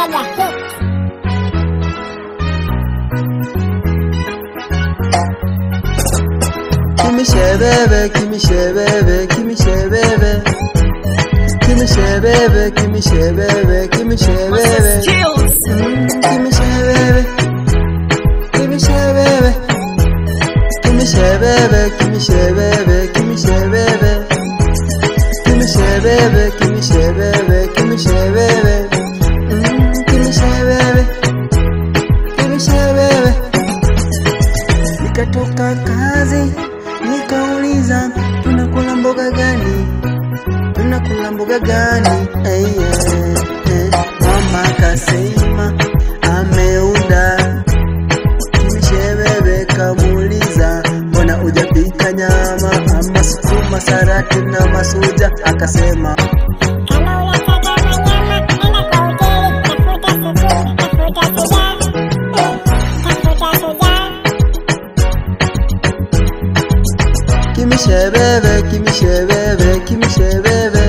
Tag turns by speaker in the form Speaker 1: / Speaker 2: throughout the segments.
Speaker 1: Mega hit.
Speaker 2: Kimishebebe, kimishebebe, kimishebebe, kimishebebe, kimishebebe, kimishebebe, kimishebebe, kimishebebe, kimishebebe, kimishebebe, kimishebebe, kimishebebe, kimishebebe, kimishebebe, kimishebebe, kimishebebe. Nikatoka kazi nikauliza tunakula mboga gani, tunakula mboga gani? Mama kasema ameunda kimishebebe. Kamuuliza mbona hujapika nyama ama sukuma, sarati na masuja? Akasema
Speaker 1: Kama unataka nyama enda kwa hoteli, tafuta sukuma, tafuta suja, tafuta suja.
Speaker 2: Kimishebebe, kimishebebe, kimishebebe,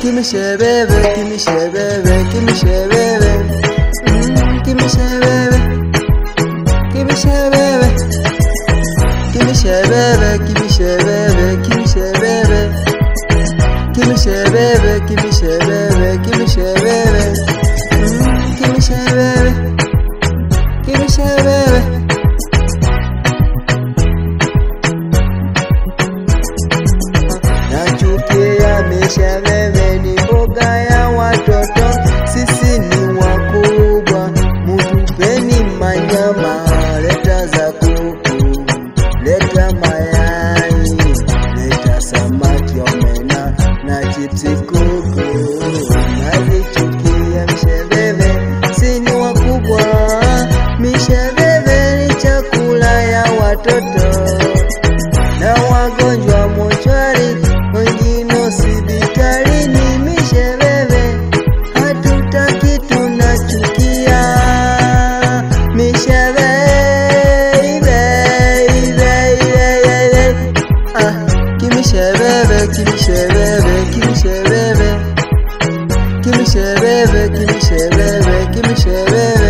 Speaker 2: kimishebebe, kimishebebe, kimishebebe, kimishebebe, kimishebebe, kimishebebe, kimishebebe, kimishebebe, kimishebebe, kimishebebe, kimishebebe, kimishebebe, kimishebebe. Nachukia mishebebe, ni mboga ya watoto, sisi ni wakubwa. Mutupeni manyama, leta za kuku, leta mayai, leta samaki, omena na chipsi kuku. Nazichukia mishebebe, si ni wakubwa. Mishebebe ni chakula ya watoto na wagonjwa mochwari, wengine hospitalini. Mishebebe hatutaki, tunachukia mishebebe. Kimishebebe, kimishebebe, kimishebebe, kimishebebe, kimishebebe, kimishebebe.